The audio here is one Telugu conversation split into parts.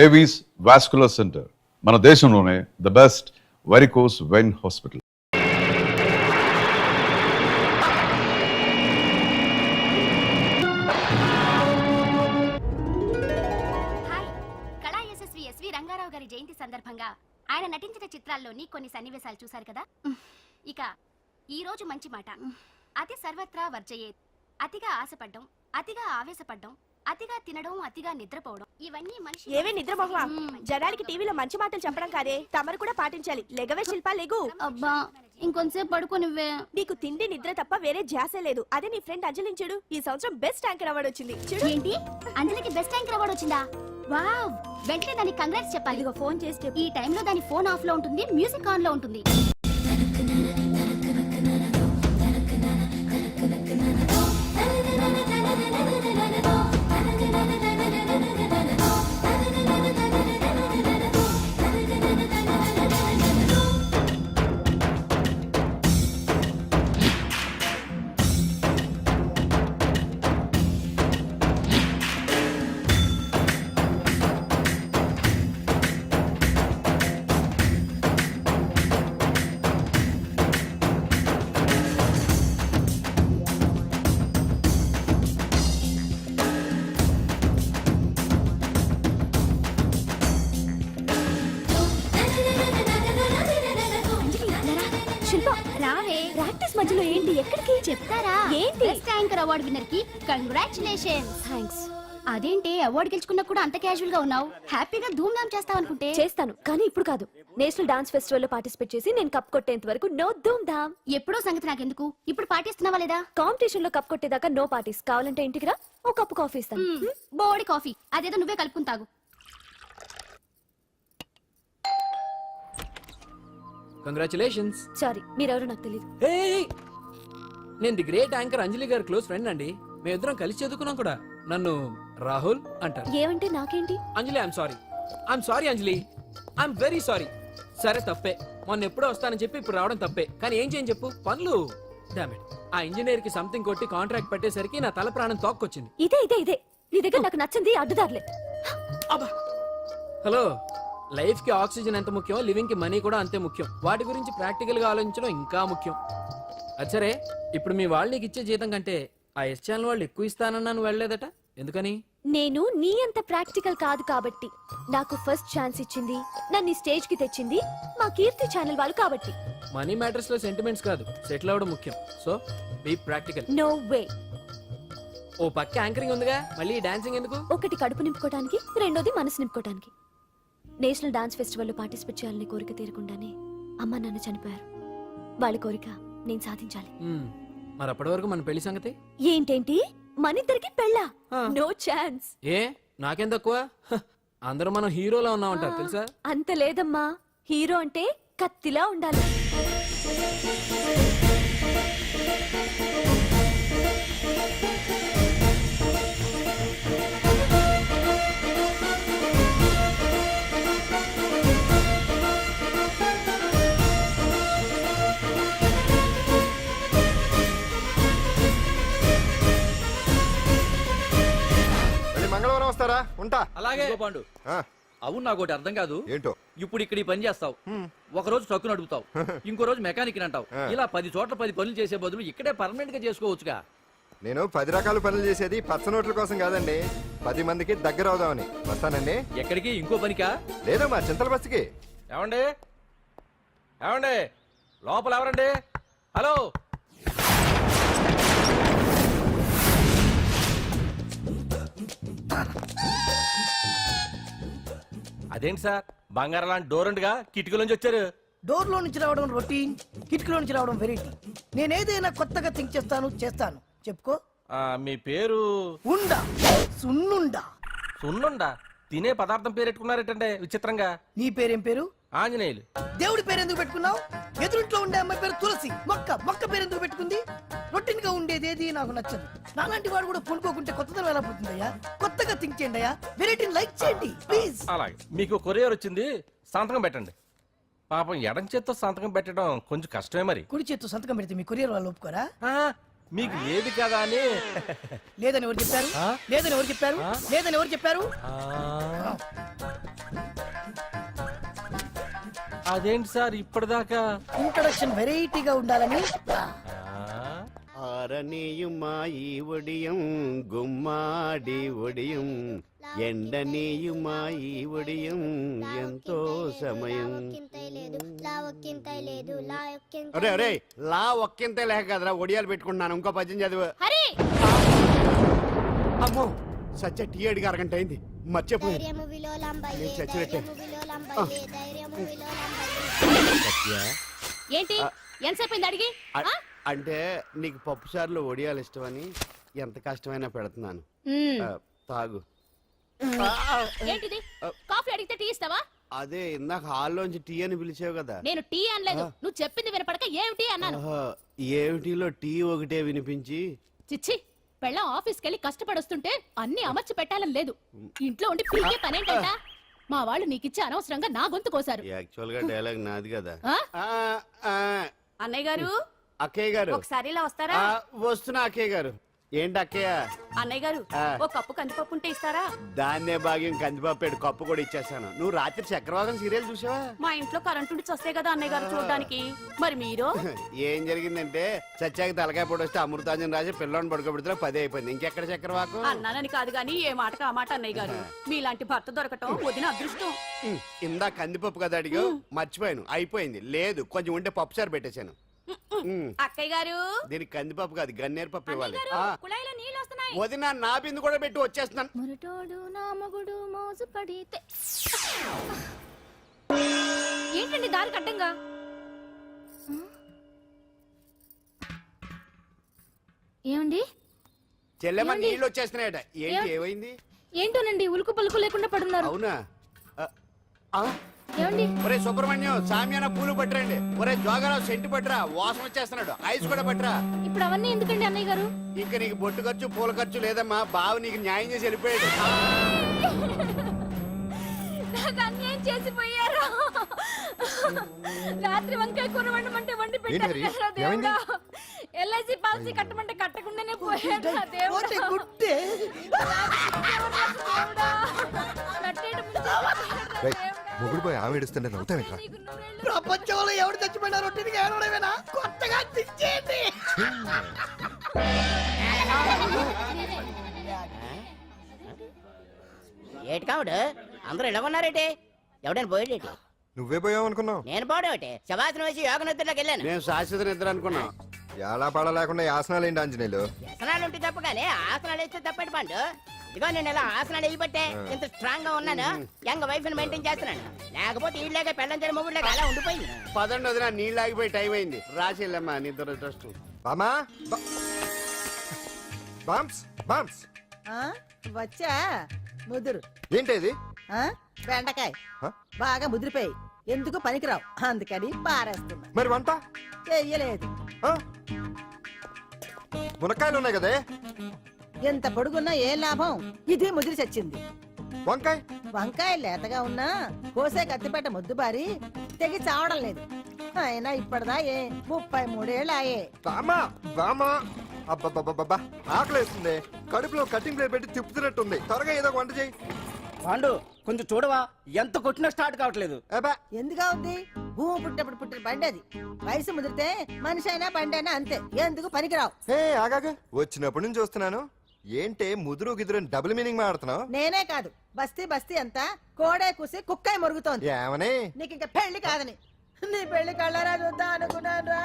ఏవీస్ వాస్కులర్ సెంటర్, మన దేశంలోనే the best varicose vein hospital. Rangarao గారి జయంతి సందర్భంగా ఆయన నటించిన చిత్రాల్లోని కొన్ని సన్నివేశాలు చూశారు కదా. ఇక ఈ రోజు మంచి మాట, అతి సర్వత్రా వర్జయేత్. అతిగా ఆశపడ్డం, అతిగా ఆవేశపడ్డం, అతిగా తినడం, అతిగా నిద్రపోవడం, ఇవన్నీ మనిషి. ఏవే నిద్రమోహమా, జనానికి టీవీలో మంచి మాటలు చెప్పడం కాదే, తమరు కూడా పాటించాలి. లెగవే శిల్పా, లెగు. అబ్బా ఇంకొంతసేపు పడుకోనివ్వే. నీకు తిండి నిద్ర తప్ప వేరే ధ్యాసే లేదు. అదే నీ ఫ్రెండ్ అంజలిని చూడు, ఈ సంవత్సరం బెస్ట్ యాంకర్ అవార్డు వచ్చింది. చూడు. ఏంటి, అంజలికి బెస్ట్ యాంకర్ అవార్డు వచ్చిందా? వావ్, వెంటనే దానికి కంగ్రాట్స్ చెప్పాలి. ఇదిగో ఫోన్ చేసి ఈ టైంలో దాని ఫోన్ ఆఫ్ లో ఉంటుంది, మ్యూజిక్ ఆన్ లో ఉంటుంది. శిల్ప రావే. ప్రాక్టీస్ మధ్యలో ఏంటి, ఎక్కడికి చెప్తారా? ఏంటి? బెస్ట్ యాంకర్ అవార్డు విన్నర్ కి కంగ్రాచులేషన్స్. థాంక్స్. అదేంటి అవార్డు గెలుచుకున్నా కూడా అంత క్యాజువల్ గా ఉన్నావు? హ్యాపీగా ధూమ్ ధామ్ చేస్తావు అనుకుంటే. చేస్తాను, కానీ ఇప్పుడు కాదు. నేషనల్ డాన్స్ ఫెస్టివల్ లో పార్టిసిపేట్ చేసి నేను కప్ కొట్టేంత వరకు నో ధూమ్ ధామ్. ఎప్పుడో సంగతి నాకెందుకు, ఇప్పుడు పాటిస్తున్నావా లేదా? కాంపిటీషన్ లో కప్ కొట్టేదాకా నో పార్టీస్. కావాలంటే ఇంటికి రా, ఓ కప్పు కాఫీ ఇస్తాను. బోడి కాఫీ అదేదో నువ్వే కలుపుకుని తాగు. కంగ్రాచులేషన్స్. సారీ, మీరెవరో నాకు తెలియదు. నేను ది గ్రేట్ యాంకర్ అంజలి గారి క్లోజ్ ఫ్రెండ్ అండి. మేమిద్దరం కలిసి చదువుకున్నాం కూడా. నన్ను రాహుల్ అంటారు. ఏమంటే నాకేంటి? Anjali I'm sorry Anjali, I'm very sorry. సరే తప్పే, మొన్న ఎప్పుడో వస్తానని చెప్పి ఇప్పుడు రావడం తప్పే. కానీ ఏం చేయని చెప్పు, పనులు. డామిట్, ఆ ఇంజనీర్ కి సంథింగ్ కొట్టి కాంట్రాక్ట్ పెట్టేసరికి నా తల ప్రాణం తోక్కొచ్చింది. ఇదే నీ దగ్గర నాకు నచ్చింది అడ్డుదారులే. అబ్బా హలో, లైఫ్ కి ఆక్సిజన్ ఎంత ముఖ్యం, లివింగ్ కి మనీ కూడా అంతే ముఖ్యం. వాటి గురించి ప్రాక్టికల్ గా ఆలోచించడం ఇంకా ముఖ్యం. అచ్చరే, ఇప్పుడు మీ వాళ్ళు నీకు ఇచ్చే జీతం కంటే ఆ ఎస్ ఛానల్ వాళ్ళు ఎక్కువ ఇస్తానన్నా నువ్వు వెళ్ళలేదట, ఎందుకని? నేను నీ అంత ప్రాక్టికల్ కాదు కాబట్టి. నాకు ఫస్ట్ ఛాన్స్ ఇచ్చింది, నన్ను స్టేజ్ కి తెచ్చింది మా కీర్తి ఛానల్ వాళ్ళు కాబట్టి. మనీ మ్యాటర్స్ లో సెంటిమెంట్స్ కాదు, సెటిల్ అవ్వడం ముఖ్యం. So be practical. No way. ఓ పక్క యాంకరింగ్ ఉందిగా, మళ్ళీ డాన్సింగ్ ఎందుకు? ఒకటి కడుపు నింపుకోవడానికి, రెండోది మనసు నింపుకోవడానికి. నేషనల్ డాన్స్ ఫెస్టివల్ లో పార్టిసిపేట్ చేయాలని కోరిక తీరకుండానే అమ్మ నాన్న చనిపోయారు. వాళ్ళ కోరిక నేను సాధించాలి. మరి అప్పటి వరకు మన పెళ్లి సంగతి ఏంటేంటి, మనిద్దరికి పెళ్ళా? No chance. ఏ నాకేం తక్కువ? అందరూ మనం హీరోలా ఉన్నామంటారు తెలుసా? అంత లేదమ్మా, హీరో అంటే కత్తిలా ఉండాలి. మంగళవారం వస్తారా? ఉంటా. అలాగే పాండు. అవును, నాకు ఒకటి అర్థం కాదు. ఏంటో? ఇప్పుడు ఇక్కడ ఈ పని చేస్తావు, ఒక రోజు ట్రక్కు నడుపుతావు, ఇంకో రోజు మెకానిక్ అంటావు. ఇలా 10 చోట్ల 10 పనులు చేసే బదులు ఇక్కడే పర్మనెంట్ గా చేసుకోవచ్చుగా. నేను 10 రకాల పనులు చేసేది పచ్చ నోట్ల కోసం కాదండి, 10 మందికి దగ్గర అవుదామని. వస్తానండి. ఎక్కడికి? ఇంకో పనికా? లేదా మా చింతల బస్సుకి. ఏమండి ఏమండి, లోపల ఎవరండి? హలో. అదేంటి సార్, బంగారం లాంటి డోర్ ఉండగా కిటికీలోంచి వచ్చారు? డోర్ లో నుంచి రావడం రొటీన్, కిటికీలో నుంచి రావడం వెరైటీ. నేనేదైనా కొత్తగా థింక్ చేస్తాను. చెప్పుకో. మీ పేరు? ఉండా, సున్నుండా. సున్నుండా? తినే పదార్థం పేరెట్టుకున్నారేటంటే విచిత్రంగా. నీ పేరేం పేరు? ఆంజనేయులు. దేవుడి పేరు ఎందుకు పెట్టుకున్నావు? ఎదురింట్లో ఉండే అమ్మాయి పేరు తులసి. మొక్క పేరు ఎందుకు పెట్టుకుంది? రొటీన్ గా ఉండేదేది నాకు నచ్చదు. నాలాంటి వాడు కూడా కొనుక్కోకుంటే కొత్తదనం ఎలా పోతుందయ్యా? కొత్తగా థింక్ చేయండి అయ్యా, వెరైటీని లైక్ చేయండి ప్లీజ్. అలాగే, మీకు కొరియర్ వచ్చింది, సంతకం పెట్టండి. పాపం ఎడం చేత్తో సంతకం పెట్టడం కొంచెం కష్టమే. మరి కుడి చేత్తో సంతకం పెడితే మీ కొరియర్ వాళ్ళు ఒప్పుకోరా? మీకు లేదు కదా అని. లేదని ఎవరు చెప్పారు? లేదని ఎవరు చెప్పారు? లేదని ఎవరు చెప్పారు? అదేంటి సార్ ఇప్పటిదాకా ఇంట్రడక్షన్ వెరైటీగా ఉండాలని ആരണിയുമായി ഒടിയും ഗുമ്മാടി ഒടിയും ఎండనీయుమాయి ఒడియం ఎంతో సమయం అరే అరే లా ఒక్కింతే లేక కదరా ఒడియాలు పెట్టుకుంటున్నాను ఇంకో పద్యం చదివు హరి అమ్మో సత్య టీ అడిగి అరగంట అయింది మర్చిపోయి నేను చచ్చినట్టే సత్య ఏంటి ఎంతసేపు అయింది అడిగి ఆ? అంటే నీకు పప్పు సార్లు ఒడియాలు ఇష్టమని ఎంత కష్టమైనా పెడుతున్నాను ఆ, తాగు ఏంటిది కాఫీ అడిగితే టీ ఇస్తావా అదే ఇందాక హాల్లోంచి టీ అని పిలిచావు కదా నేను టీ అనలేదు నువ్వు చెప్పింది వినపడక ఏమిటి అన్నాను ఆహా, ఏమిటిలో టీ ఒకటే వినిపించి చిచ్చి పెళ్ళం ఆఫీస్కి వెళ్ళి కష్టపడొస్తుంటే అన్ని అమర్చి పెట్టాలని లేదు ఇంట్లో ఉండి పీకే పనేంటంట మా వాళ్ళు నీకిచ్చి అనవసరంగా నా గొంతు కోసారు యాక్చువల్ గా డైలాగ్ నాది కదా ఆ? ఆ, ఆ, అన్నయ్య గారు అక్కయ్య గారు ఒకసారి ఇలా వస్తారా ఆ, వస్తున్నా అక్కయ్య గారు ఏంటి అక్కయ్య అన్నయ్య గారు ఆ. ఓ కప్పు కందిపప్పు ఉంటే ఇస్తారా దాన్నే భాగ్యం కందిపాపేడు కప్పు కూడా ఇచ్చేసాను నువ్వు రాత్రి చక్రవాదం సీరియల్ చూసావా మా ఇంట్లో కరెంటు ఉండి వస్తే కదా అన్నయ్య గారు చూడడానికి మరి మీరు ఏం జరిగిందంటే సత్యాకి తలకాయ పొడి వస్తే అమృతాంజన్ రాజు పిల్లని పడుకోబెడితే 10 అయిపోయింది ఇంకెక్కడ చక్రవాకం అన్నానని కాదు గాని ఏ మాటకు ఆ మాట అన్నయ్య గారు మీలాంటి భర్త దొరకటం వదిన అదృష్టం ఇందా కందిపప్పు కదా అడిగా మర్చిపోయాను అయిపోయింది లేదు కొంచెం ఉంటే పప్పు సార్ పెట్టేశాను అక్కయ్య గారు దీనికి కందిపప్పు కాదు గన్నేరు పప్పు ఇవ్వాలి ఆ, కుళాయిలో నీళ్ళు వస్తున్నాయి వదిన నా బిందు కూడా పెట్టి వచ్చేస్తున్నాను మురటోడు నా మగుడు మోజు పడితే ఏంటండి దారి కట్టంగా ఏమండి చెల్లెమ్మ ఏమండి? నీళ్ళు వచ్చేస్తున్నాయట ఏంటి ఏమండి? ఏమైంది ఏంటోనండి ఉలుకు పలుకు లేకుండా పడున్నారు అవునా ఆ, ఆ? ఏమండి ఒరే సుబ్రహ్మణ్యం సామ్యాన పూలు పట్టరండి ఒరే జోగరావు సెంటు పట్టరా వాసన వచ్చేస్తున్నాడు ఐస్ కూడా పట్టరా ఇప్పుడు అవన్నీ ఎందుకండి అన్నయ్య గారు ఇంకా నీకు బొట్టు ఖర్చు పూల ఖర్చు లేదమ్మా బావ నీకు న్యాయం చేసి వెళ్ళిపోయాడు నాకు అన్యాయం చేసిపోయారు రాత్రి వంకాయ కూర వండమంటే వండి ఏంటి హరి? ఏమైంది? ఎల్ఐసి పాలసీ కట్టమంటే కట్టకుండానే పోయాడు నా దేవుడా. పోతే గుట్టే దేవుడా. కట్టేయడం ముందు రేయ్, మొగుడు పోయి ఆమె ఏడుస్తుంటే నవ్వుతాం ఇక్కడ నీకు నూరేళ్ళు ప్రపంచంలో ఎవరు చచ్చిపోయినా రొట్టెని ఏడవడమేనా కొత్తగా తెచ్చేయండి ఏటి కావుడు అందరూ ఇలా ఉన్నారేటి ఎవడైనా పోయేటి నువ్వే పోయావు అనుకున్నావు నేను పోవడేటి శవాసనం వేసి యోగ నిద్రలోకి వెళ్ళాను నేను శాశ్వత నిద్ర అనుకున్నా ఎలా పాడ లేకుండా ఆసనాలు ఏంటి ఆంజనేయులు వ్యసనాలు ఉంటే తప్పు కానీ ఆసనాలు వేస్తే తప్పటి పండు ఇదిగో నేను ఇలా ఆసనాలు వేయబట్టే ఇంత స్ట్రాంగ్ గా ఉన్నాను యంగ్ వైఫ్ ని మెయింటైన్ చేస్తున్నాను లేకపోతే ఇళ్ళగా పెళ్ళం చేయడం మొగుడులేక అలా ఉండిపోయింది పదండి వదిన నీళ్ళు ఆగిపోయి టైం అయింది రాసి వెళ్ళమ్మా నిద్ర ట్రస్ట్ బామా బామ్స్ బామ్స్ వచ్చా ముదురు ఏంటి ఇది బెండకాయ హ? బాగా ముదిరిపోయి ఎందుకు పనికిరావు అందుకని పారేస్తున్నా మరి వంట చెయ్యలేదు ఆ? మునక్కాయలు ఉన్నాయి కదే ఎంత పొడుగున్నా ఏం లాభం ఇది ముదిరి చచ్చింది వంకాయ వంకాయ లేతగా ఉన్నా కోసే కత్తిపేట ముద్దుబారి తెగి చావడం లేదు అయినా ఇప్పటిదా 33 ఏళ్ళు ఆయే బామా బామా అబ్బబ్బబ్బబ్బా ఆకలేస్తుంది కడుపులో కటింగ్ ప్లేట్ పెట్టి తిప్పుతున్నట్టుంది త్వరగా ఏదో ఒక వంట చేయి పాండు కొంచెం చూడవా ఎంత కొట్టినా స్టార్ట్ కావట్లేదు అబ్బా ఎందుగా ఉంది భూమి పుట్టినప్పుడు పుట్టిన బండి అది వయసు ముదిరితే మనిషి అయినా బండి అయినా అంతే ఎందుకు పనికిరావు ఏ ఆగాగా వచ్చినప్పటి నుంచి చూస్తున్నాను ఏంటే ముదురు గిదురు డబుల్ మీనింగ్ మాడుతున్నావు నేనే కాదు బస్తీ బస్తీ అంతా కోడే కూసి కుక్కాయ మురుగుతోంది ఏమని నీకు ఇంకా పెళ్లి కాదని నీ పెళ్లి కళ్ళరా చూద్దాం అనుకున్నాను రా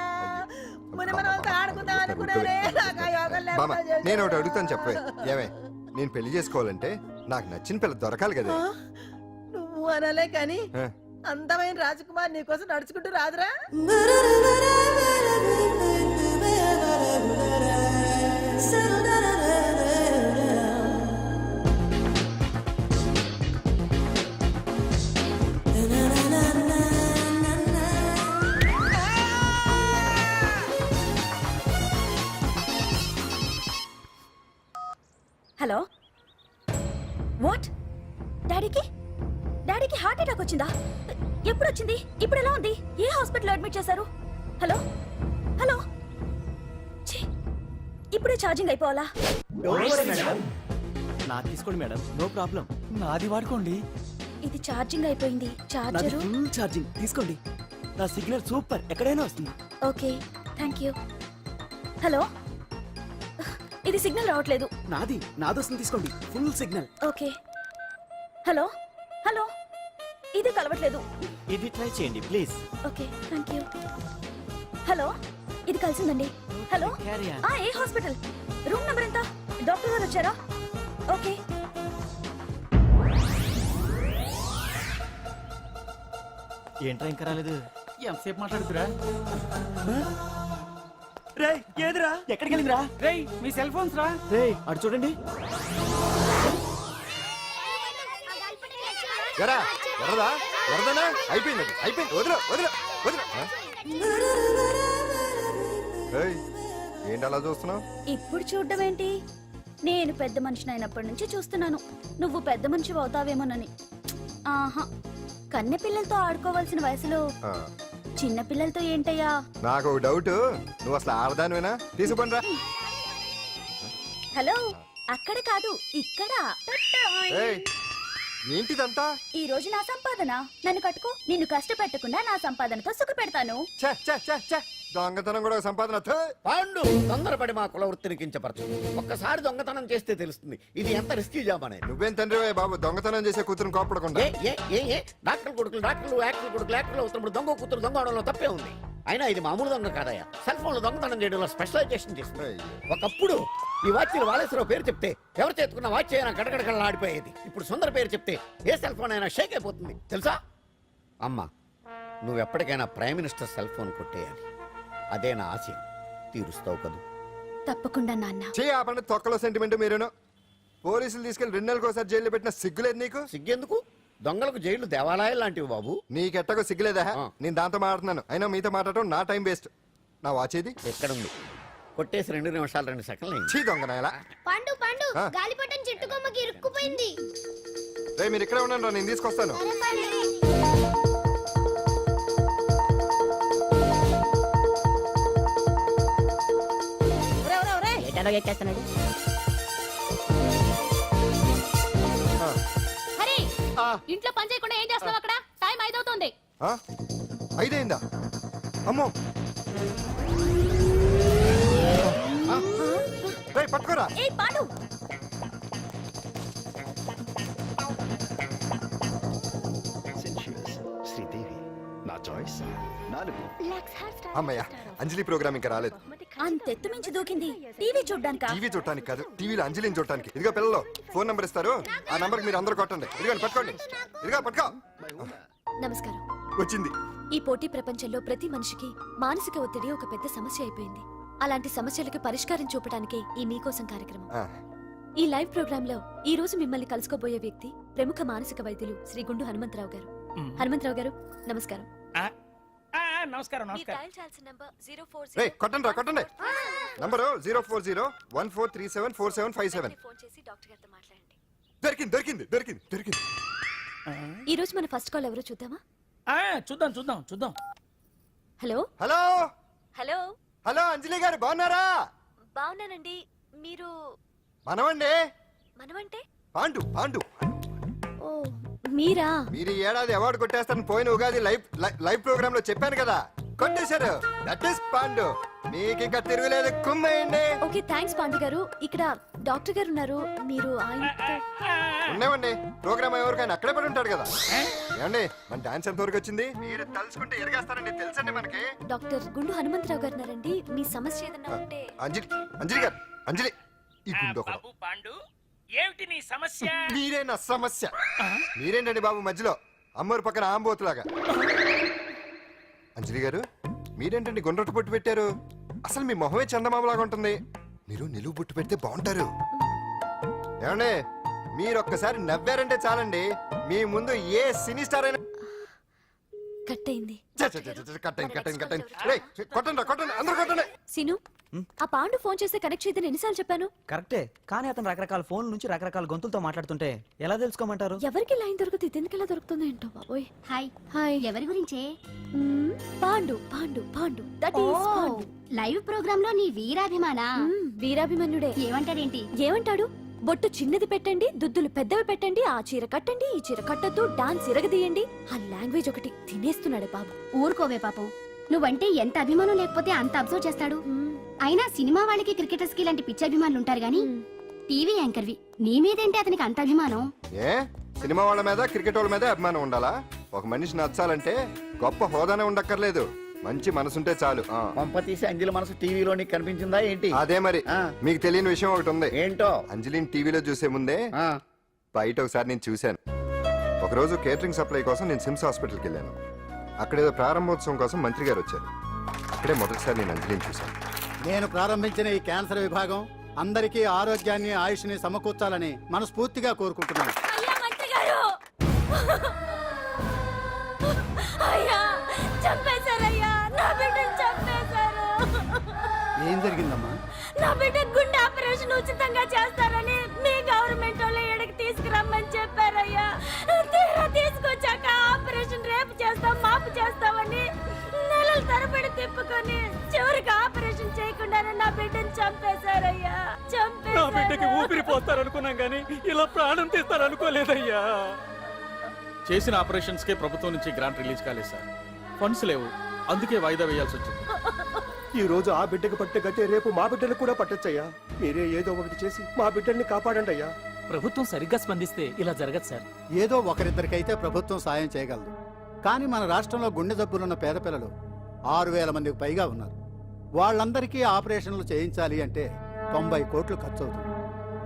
మునిమనంతా ఆడుకుందాం అనుకున్నానే నాకు ఆ యోగం బామా లేకుండా నేను ఒకటి చేశారు. అడుగుతాను చెప్పే ఏమే నేను పెళ్లి చేసుకోవాలంటే నాకు నచ్చిన పిల్ల దొరకాలి కదా ఆ? నువ్వు అనలే కానీ ఆ. అందమైన రాజకుమార్ నీకోసం నడుచుకుంటూ రాదురా హలో వాట్ డాడీకి హార్ట్ అటాక్ వచ్చిందా ఎప్పుడు వచ్చింది ఇప్పుడు ఎలా ఉంది ఏ హాస్పిటల్ అడ్మిట్ చేశారు హలో హలో ఛీ, ఇప్పుడే ఛార్జింగ్ అయిపోవాలా నా తీసుకోండి మేడం నో ప్రాబ్లం నాది వాడుకోండి ఇది ఛార్జింగ్ అయిపోయింది. చార్జరు ఫుల్ ఛార్జింగ్ తీసుకోండి. నా సిగ్నల్ సూపర్, ఎక్కడైనా వస్తుంది. Okay, thank you. హలో, ఇది సిగ్నల్ రావట్లేదు. నాదొస్తుంది తీసుకోండి, full signal. Okay. Hello hello, ఇది కలవట్లేదు. ఇది ట్రై చేయండి please. Okay, thank you. Hello, ఇది కలిసిందండి. హలో, ఏ హాస్పిటల్? రూమ్ నెంబర్ ఎంత? డాక్టర్ గారు వచ్చారా? ఓకే. ఏంట్రా ఇంకా రాలేదు? ఎంతసేపు మాట్లాడుతురా? రేయ్ ఏదిరా, ఎక్కడికి వెళ్ళిందిరా? రేయ్ మీ సెల్ ఫోన్స్ రా. రేయ్ అటు చూడండి. ఎరా ఎర్రదా ఎర్రదనా అయిపోయింది అయిపోయింది వదిలే వదిలే వదిలే ఏయ్, ఏంటి అలా చూస్తున్నావు? ఇప్పుడు చూడడం ఏంటి? నేను పెద్ద మనిషిని అయినప్పటి నుంచి చూస్తున్నాను. నువ్వు పెద్ద మనిషి అవుతావేమోనని. ఆహా, కన్నె పిల్లలతో ఆడుకోవాల్సిన వయసులో చిన్న పిల్లలతో ఏంటయ్యా? నాకు ఒక డౌట్, నువ్వు అసలు ఆడదానివేనా? తీసుకుపండి రా. హలో, అక్కడ కాదు ఇక్కడ. ఏయ్, ఏంటిదంతా? ఈ రోజు నా సంపాదన. నన్ను కట్టుకో. నిన్ను కష్టపెట్టకుండా నా సంపాదనతో సుఖ పెడతాను. ఛే, ఛే, ఛే, ఛే. దొంగతనం కూడా ఒక సంపాదన. థూ. పాండు తొందరపడి మా కుల వృత్తిని కించపరచు. ఒక్కసారి దొంగతనం చేస్తే తెలుస్తుంది ఇది ఎంత రిస్కీ జాబ్ అనేది. నువ్వేం తండ్రి బాబు, దొంగతనం చేసే కూతురుని కోపడకుండా. ఏ డాక్టర్ కొడుకులు డాక్టర్లు, యాక్టర్ కొడుకులు యాక్టర్లు అవుతున్నప్పుడు దొంగ కూతురు దొంగ అవడంలో తప్పే ఉంది. అయినా ఇది మామూలు దొంగ కాదయ్యా, సెల్ ఫోన్ లో దొంగతనం చేయడంలో స్పెషలైజేషన్ చేస్తుంది. ఒకప్పుడు ఈ వాచ్లు వాలేశ్వరరావు పేరు చెప్తే ఎవరు చేతుకున్న వాచ్ అయినా గడగడగడలా ఆడిపోయేది. ఇప్పుడు సుందర పేరు చెప్తే ఏ సెల్ ఫోన్ అయినా షేక్ అయిపోతుంది తెలుసా? అమ్మా, నువ్వు ఎప్పటికైనా ప్రైమ్ మినిస్టర్ సెల్ ఫోన్ కొట్టేయాలి. అదే నా ఆశయం. తీరుస్తావు కదూ? తప్పకుండా నాన్న. ఆపండి తొక్కలో సెంటిమెంట్. మీరేను పోలీసులు తీసుకెళ్లి 2 నెలలకు ఒకసారి జైల్లో పెట్టిన సిగ్గులేదు నీకు? సిగ్గెందుకు? దొంగలకు జైలు దేవాలయాలు లాంటివి బాబు. నీకెట్టకు సిగ్గులేదా? నేను దాంతో మాట్లాడుతున్నాను, అయినా మీతో మాట్లాడటం నా టైం వేస్ట్. నా వాచ్ ఏది? ఎక్కడుంది? కొట్టేసి 2 నిమిషాలు 2 సెకండ్లు అయింది. చీ దొంగ నాయలా. పండు పండు, గాలిపటం చెట్టు కొమ్మకి ఇరుక్కుపోయింది. రే మీరు ఇక్కడే ఉండండి రా, నేను తీసుకొస్తాను. ఎక్కేస్తున్నాడు. హరి, ఇంట్లో పని చేయకుండా ఏం చేస్తున్నావు అక్కడ? టైం 5 అవుతుంది. 5 అయిందా? అమ్మో, రేయ్ పట్టుకోరా. ఏ పాడు, శ్రీదేవి నా చాయిస్. అమ్మయ్య, అంజలి ప్రోగ్రామ్ ఇంకా రాలేదు. అంతెత్తు మించి దూకింది. టీవీ చూడ్డానికా? టీవీ చూడటానికి కాదు, టీవీలో అంజలిని చూడటానికి. ఇదిగో పిల్లలు ఫోన్ నంబర్ ఇస్తారు, ఆ నంబర్ మీరు అందరూ కొట్టండి. ఇదిగో పట్టుకోండి, ఇదిగో పట్టుకో. నమస్కారం. వచ్చింది. ఈ పోటీ ప్రపంచంలో ప్రతి మనిషికి మానసిక ఒత్తిడి ఒక పెద్ద సమస్య అయిపోయింది. అలాంటి సమస్యలకు పరిష్కారం చూపడానికే ఈ మీకోసం కార్యక్రమం. ఈ లైవ్ ప్రోగ్రామ్ లో ఈ రోజు మిమ్మల్ని కలుసుకోబోయే వ్యక్తి ప్రముఖ మానసిక వైద్యులు శ్రీ గుండు హనుమంతరావు గారు. హనుమంతరావు గారు, నమస్కారం. నమస్కారం. రేయ్ కొట్టండి రా, కొట్టండి. నంబరు 04014374757. ఫోన్ చేసి డాక్టర్ గారితో మాట్లాడండి. దొరికింది దొరికింది దొరికింది దొరికింది. ఈ రోజు మన ఫస్ట్ కాల్ ఎవరో చూద్దామా? చూద్దాం. హలో హలో హలో హలో, అంజలి గారు బాగున్నారా? బాగున్నానండి. మీరు? మనమండి. మనమంటే? పాండు పాండు. ఓ మీరా? మీరు ఈ ఏడాది అవార్డు కొట్టేస్తారని పోయిన ఉగాది లైవ్ ప్రోగ్రామ్ లో చెప్పాను కదా, కొట్టేశారు. That is Pandu. మీకు ఇంకా తిరుగులేదు, కుమ్మేయండి. ఓకే, థ్యాంక్స్ పాండు గారు. ఇక్కడ డాక్టర్ గారు ఉన్నారు, మీరు ఆయనతో? ఉన్నామండి, ప్రోగ్రామ్ ఎవరికైనా అక్కడే పడి ఉంటాడు కదా. ఏమండి, మన డాన్స్ ఎంత వరకు వచ్చింది? మీరు తలుచుకుంటే ఎరగేస్తారండి, తెలుసండి మనకి. డాక్టర్ గుండు హనుమంతరావు గారు ఉన్నారండి. మీ సమస్య ఏదన్నా ఉంటే. అంజలి అంజలి గారు, అంజలి ఈ గుండు ఒకడు. పాండు, ఏమిటి నీ సమస్య? మీరే నా సమస్య. మీరేంటండి బాబు మధ్యలో అమ్మోరు పక్కన ఆంబోతులాగా? అంజలి గారు, మీరేంటండి గుండ్రటి బొట్టు పెట్టారు? అసలు మీ మొహమే చందమామలాగా ఉంటుంది. మీరు నిలువు బొట్టు పెడితే బాగుంటారు. ఏమండి, మీరు ఒక్కసారి నవ్వారంటే చాలండి, మీ ముందు ఏ సినీ స్టార్ అయినా కట్ అయింది. కొట్టండి అందరూ కొట్టండి. సీను, ఆ పాండు ఫోన్ చేస్తే కనెక్ట్ చేయదని ఎన్నిసార్లు చెప్పాను? కరెక్టే, కానీ అతను రకరకాల ఫోన్ నుంచి రకరకాల గొంతులతో మాట్లాడుతుంటే ఎలా తెలుసుకోమంటారు? ఎవరికి లైన్ దొరుకుతుంది, ఇతనికి ఎలా దొరుకుతుందో ఏంటో బాబోయ్. Hi hi. ఎవరి గురించే? Pandu Pandu Pandu, that is Pandu. Live program లో నీ వీరాభిమానా? వీరాభిమన్యుడే. ఏమంటాడేంటి? ఏమంటాడు? బొట్టు చిన్నది పెట్టండి, దుద్దులు పెద్దవి పెట్టండి, ఆ చీర కట్టండి, ఈ చీర కట్టద్దు, డాన్స్ ఇరగదీయండి. ఆ లాంగ్వేజ్ ఒకటి తినేస్తున్నాడే బాబు. ఊరుకోవే పాపం, నువ్వంటే ఎంత అభిమానం లేకపోతే అంత అబ్జర్వ్ చేస్తాడు. అయినా సినిమా వాళ్ళకి క్రికెటర్స్ కి ఇలాంటి పిచ్చి అభిమానులు ఉంటారు గానీ టీవీ యాంకర్వి నీ మీదేంటి అతనికి అంత అభిమానం? ఏ సినిమా వాళ్ళ మీద క్రికెట్ వాళ్ళ మీద అభిమానం ఉండాలా? ఒక మనిషి నచ్చాలంటే గొప్ప హోదానే ఉండక్కర్లేదు, మంచి మనసుంటే చాలు. పంప తీసి అంజలి మనసు టీవీలో నీకు కనిపించిందా ఏంటి? అదే మరి. మీకు తెలియని విషయం ఒకటి ఉంది. ఏంటో? అంజలిని టీవీలో చూసే ముందే బయట ఒకసారి నేను చూశాను. ఒకరోజు కేటరింగ్ సప్లై కోసం నేను సిమ్స్ హాస్పిటల్కి వెళ్ళాను. అక్కడేదో ప్రారంభోత్సవం కోసం మంత్రి గారు వచ్చారు. అక్కడే మొదటిసారి నేను అంజలిని చూశాను. నేను ప్రారంభించిన ఈ క్యాన్సర్ విభాగం అందరికీ ఆరోగ్యాన్ని ఆయుష్ని సమకూర్చాలని మనస్ఫూర్తిగా కోరుకుంటున్నాను. ఏం జరిగిందమ్మా? నా బిడ్డ గుండె ఆపరేషన్ ఉచితంగా చేస్తారని మీ గవర్నమెంట్ వాళ్ళు ఎడకి తీసుకురమ్మని చెప్పారయ్యా. తీరా తీసుకొచ్చాక ఆపరేషన్ రేపు చేస్తాం మాపు చేస్తామని నెలల తరబడి తిప్పుకొని చివరికి ఆపరేషన్ చేయకుండానే నా బిడ్డని చంపేశారయ్యా. నా బిడ్డకి ఊపిరి పోస్తారనుకున్నాం కానీ ఇలా ప్రాణం తీస్తారనుకోలేదయ్యా. చేసిన ఆపరేషన్స్ కే ప్రభుత్వం నుంచి గ్రాంట్ రిలీజ్ కాలేదు సార్. ఫండ్స్ లేవు, అందుకే వాయిదా వేయాల్సి వచ్చింది. ఈ రోజు ఆ బిడ్డకు పట్టే గట్టే రేపు మా బిడ్డలు కూడా పట్టొచ్చయ్యా. మీరే ఏదో ఒకటి చేసి మా బిడ్డల్ని కాపాడండి అయ్యా. ప్రభుత్వం సరిగ్గా స్పందిస్తే ఇలా జరగదు సార్. ఏదో ఒకరిద్దరికైతే ప్రభుత్వం సాయం చేయగలదు, కానీ మన రాష్ట్రంలో గుండె జబ్బులున్న పేద పిల్లలు 6,000 మందికి పైగా ఉన్నారు. వాళ్ళందరికీ ఆపరేషన్లు చేయించాలి అంటే 90 కోట్లు ఖర్చు అవుతుంది.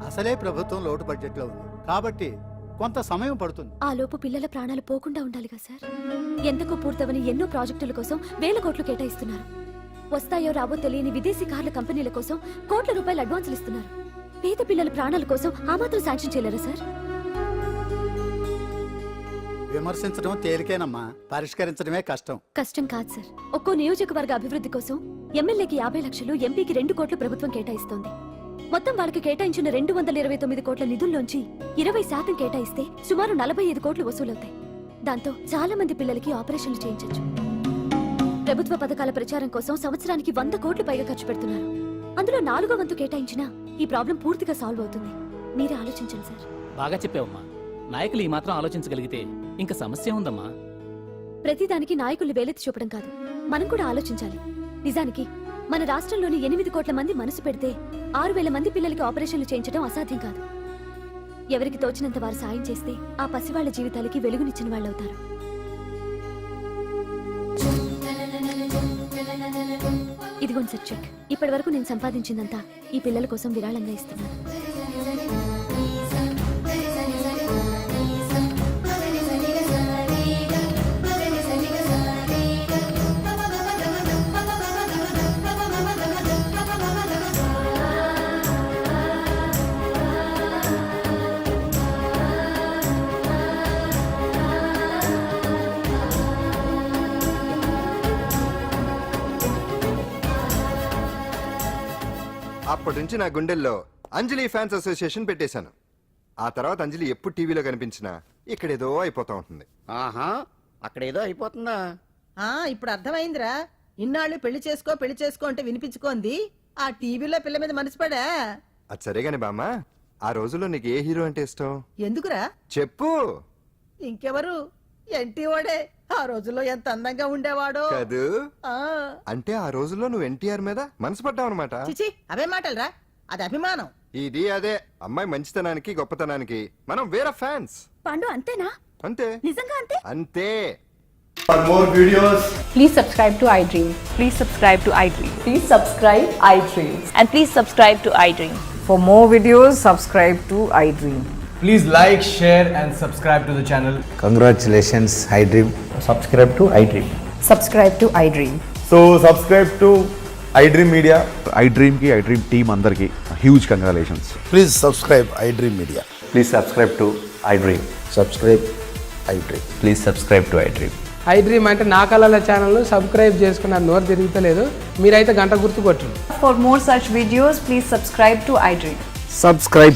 అసలే ప్రభుత్వం లోటు బడ్జెట్లో ఉంది కాబట్టి కొంత సమయం పడుతుంది. ఆ లోపు పిల్లల ప్రాణాలు పోకుండా ఉండాలిగా సార్. ఎంతకు పూర్తవని ఎన్నో ప్రాజెక్టుల కోసం వేల కోట్లు కేటాయిస్తున్నారు. వస్తాయో రావో తెలియని విదేశీ కార్ల కంపెనీల కోసం కోట్ల రూపాయలు అడ్వాన్సులు ఇస్తున్నారు. పేద పిల్లల ప్రాణాల కోసం ఆ మాత్రం శాంక్షన్ చేయలేరా సార్? విమర్శించడం తేలికేనమ్మా, పరిష్కరించడమే కష్టం. కష్టం కాదు సార్. ఒక్కో నియోజకవర్గ అభివృద్ధి కోసం ఎమ్మెల్యేకి 50 లక్షలు, ఎంపీకి 2 కోట్లు ప్రభుత్వం కేటాయిస్తోంది. మొత్తం వాళ్ళకి కేటాయించిన 229 కోట్ల నిధుల్లోంచి 20% కేటాయిస్తే సుమారు 45 కోట్లు వసూలవుతాయి. దాంతో చాలా మంది పిల్లలకి ఆపరేషన్లు చేయించొచ్చు. ప్రభుత్వ పథకాల ప్రచారం కోసం సంవత్సరానికి 100 కోట్లు పైగా ఖర్చు పెడుతున్నారు. అందులో 4వ వంతు కేటాయించినా ఈ ప్రాబ్లం పూర్తిగా సాల్వ్ అవుతుంది. మీరే ఆలోచించండి సార్. బాగా చెప్పావమ్మా. నాయకులు ఈ మాత్రం ఆలోచించగలిగితే ఇంకా సమస్య ఉందమ్మా. ప్రతిదానికి నాయకుల్ని వేలెత్తి చూపడం కాదు, మనం కూడా ఆలోచించాలి. నిజానికి మన రాష్ట్రంలోని 8 కోట్ల మంది మనసు పెడితే 6,000 మంది పిల్లలకి ఆపరేషన్లు చేయించడం అసాధ్యం కాదు. ఎవరికి తోచినంత వారు సాయం చేస్తే ఆ పసివాళ్ల జీవితాలకి వెలుగునిచ్చిన వాళ్ళవుతారు. ఇదిగోండి సార్ చెక్. ఇప్పటి వరకు నేను సంపాదించిందంతా ఈ పిల్లల కోసం విరాళంగా ఇస్తున్నాను. అప్పటి నుంచి నా గుండెల్లో అంజలి ఫ్యాన్స్ అసోసియేషన్ పెట్టేశాను. ఆ తర్వాత అంజలి ఎప్పుడు టీవీలో కనిపించినా ఇక్కడేదో అయిపోతా ఉంటుంది. ఆహా, అక్కడేదో అయిపోతుందా? ఇప్పుడు అర్థమైందిరా. ఇన్నాళ్ళు పెళ్లి చేసుకో అంటే వినిపించుకోంది ఆ టీవీలో పిల్ల మీద మనసు పడా. అది సరేగాని బామ్మ, ఆ రోజుల్లో నీకు ఏ హీరో అంటే ఇష్టం? ఎందుకురా చెప్పు. ఇంకెవరు? ఎన్టీఓడే. ఆ రోజుల్లో ఎంత అందంగా ఉండేవాడో కాదు. ఆ అంటే ఆ రోజుల్లో నువ్వు ఎన్టీఆర్ మీద మనసు పడ్డావు అనమాట. చిచి, అవే మాటలరా, అది అభిమానం. ఇది అదే అమ్మాయి మంచితనానికి గొప్పతనానికి మనం వేరే ఫ్యాన్స్. పాండు అంతేనా? అంతే, నిజంగా అంతే. అంతే. For more videos, please subscribe to iDream. Please subscribe to iDream. Please subscribe iDream. And please subscribe to iDream. For more videos, subscribe to iDream. please like, share and subscribe to the channel. Congratulations, iDream. Subscribe to iDream. Subscribe to iDream. So subscribe to iDream Media. iDream కి iDream టీమ్ అందరికి huge congratulations. Please subscribe iDream Media. Please subscribe to iDream. Subscribe iDream. Please subscribe to iDream. iDream అంటే నా కళల ఛానల్ సబ్స్క్రైబ్ చేసుకున్న నోరు తిరుగుతలేదు. మీరైతే గంట గుర్తు కొట్టండి. For more such videos, please subscribe to iDream. Subscribe